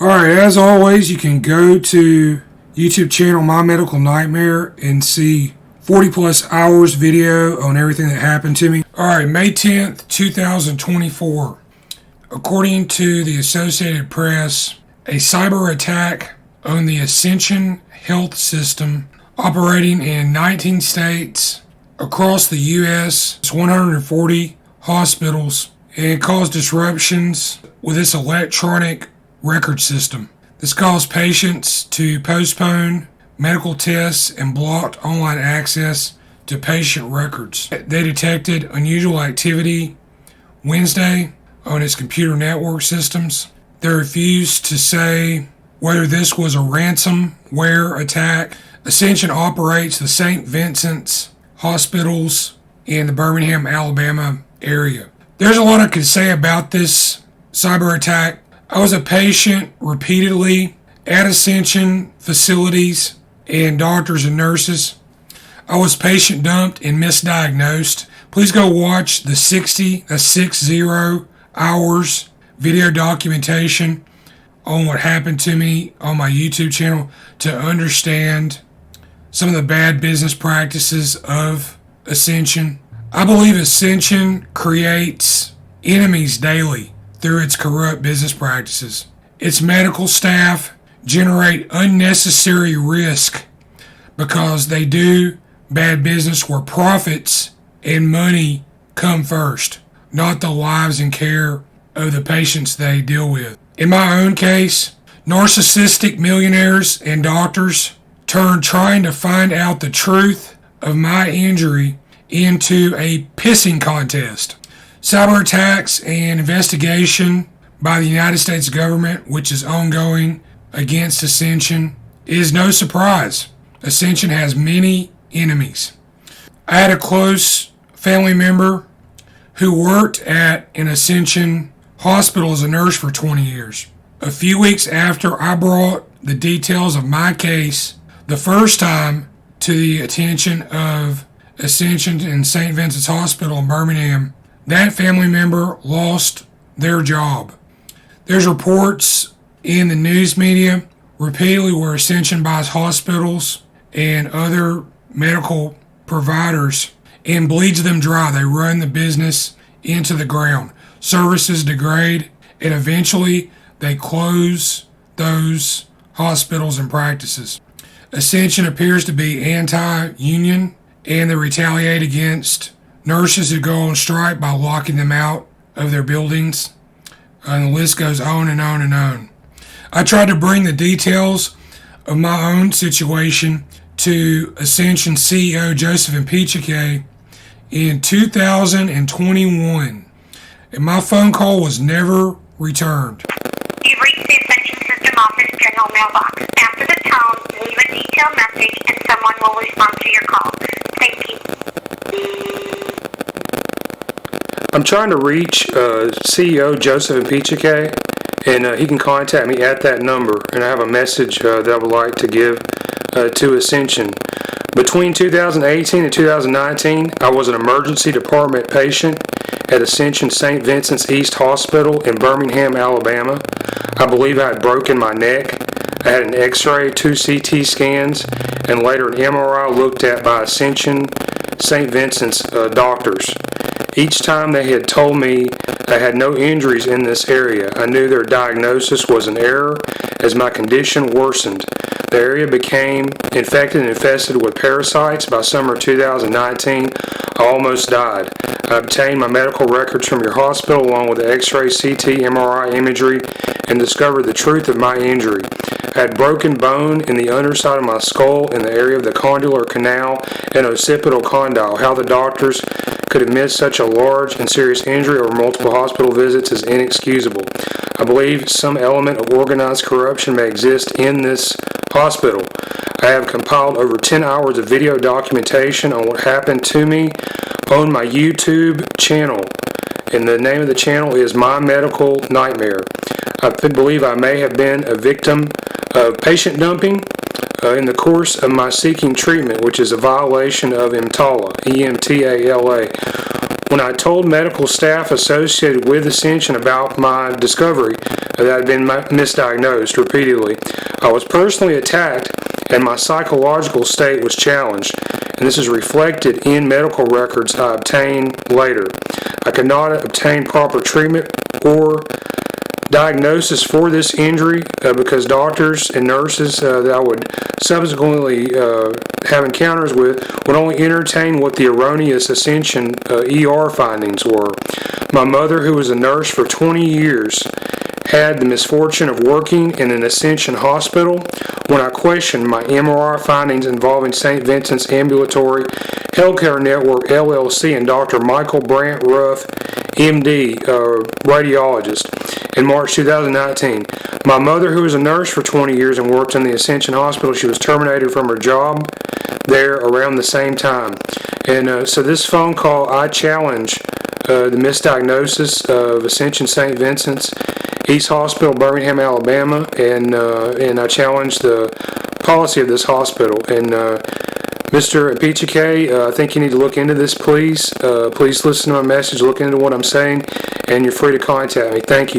Alright, as always, you can go to YouTube channel My Medical Nightmare and see 40 plus hours video on everything that happened to me. Alright, May 10th, 2024. According to the Associated Press, a cyber attack on the Ascension health system operating in 19 states across the U.S., 140 hospitals, and caused disruptions with its electronic record system. This caused patients to postpone medical tests and blocked online access to patient records. They detected unusual activity Wednesday on its computer network systems. They refused to say whether this was a ransomware attack. Ascension operates the St. Vincents Hospitals in the Birmingham, Alabama area. There's a lot I could say about this cyber attack. I was a patient repeatedly at Ascension facilities and doctors and nurses. I was patient dumped and misdiagnosed. Please go watch the 60 hours video documentation on what happened to me on my YouTube channel to understand some of the bad business practices of Ascension. I believe Ascension creates enemies daily through its corrupt business practices. Its medical staff generate unnecessary risk because they do bad business where profits and money come first, not the lives and care of the patients they deal with. In my own case, narcissistic millionaires and doctors turned trying to find out the truth of my injury into a pissing contest. Cyber attacks and investigation by the United States government, which is ongoing against Ascension, is no surprise. Ascension has many enemies. I had a close family member who worked at an Ascension hospital as a nurse for 20 years. A few weeks after I brought the details of my case the first time to the attention of Ascension in St. Vincent's Hospital in Birmingham, that family member lost their job. There's reports in the news media repeatedly where Ascension buys hospitals and other medical providers and bleeds them dry. They run the business into the ground. Services degrade, and eventually they close those hospitals and practices. Ascension appears to be anti-union, and they retaliate against nurses who go on strike by locking them out of their buildings. And the list goes on and on and on. I tried to bring the details of my own situation to Ascension CEO Joseph Impeachike in 2021, and my phone call was never returned. You've reached the Ascension System Office General Mailbox. After the tone, leave a detailed message and someone will respond to your call. Thank you. I'm trying to reach CEO Joseph Impeachike, and he can contact me at that number, and I have a message that I would like to give to Ascension. Between 2018 and 2019, I was an emergency department patient at Ascension St. Vincents East Hospital in Birmingham, Alabama. I believe I had broken my neck. I had an x-ray, 2 CT scans, and later an MRI looked at by Ascension St. Vincent's doctors. Each time they had told me I had no injuries in this area, I knew their diagnosis was an error as my condition worsened. The area became infected and infested with parasites. By summer 2019, I almost died. I obtained my medical records from your hospital along with the x-ray, CT, MRI imagery and discovered the truth of my injury. I had broken bone in the underside of my skull in the area of the condylar canal and occipital condyle. How the doctors could have missed such a large and serious injury over multiple hospital visits is inexcusable. I believe some element of organized corruption may exist in this hospital. I have compiled over 10 hours of video documentation on what happened to me on my YouTube channel, and the name of the channel is My Medical Nightmare. I believe I may have been a victim of patient dumping in the course of my seeking treatment, which is a violation of EMTALA, EMTALA, When I told medical staff associated with Ascension about my discovery that I had been misdiagnosed repeatedly, I was personally attacked and my psychological state was challenged, and this is reflected in medical records I obtained later. I could not obtain proper treatment or diagnosis for this injury because doctors and nurses that I would subsequently have encounters with would only entertain what the erroneous Ascension ER findings were. My mother, who was a nurse for 20 years, had the misfortune of working in an Ascension hospital. When I questioned my MRI findings involving St. Vincent's Ambulatory Healthcare Network LLC and Dr. Michael Brandt Ruff, MD, radiologist, in March 2019. My mother, who was a nurse for 20 years and worked in the Ascension Hospital, she was terminated from her job there around the same time. And so this phone call, I challenge the misdiagnosis of Ascension St. Vincent's East Hospital, Birmingham, Alabama, and I challenge the policy of this hospital. And Mr. Pichike, I think you need to look into this, please. Please listen to my message, look into what I'm saying, and you're free to contact me. Thank you.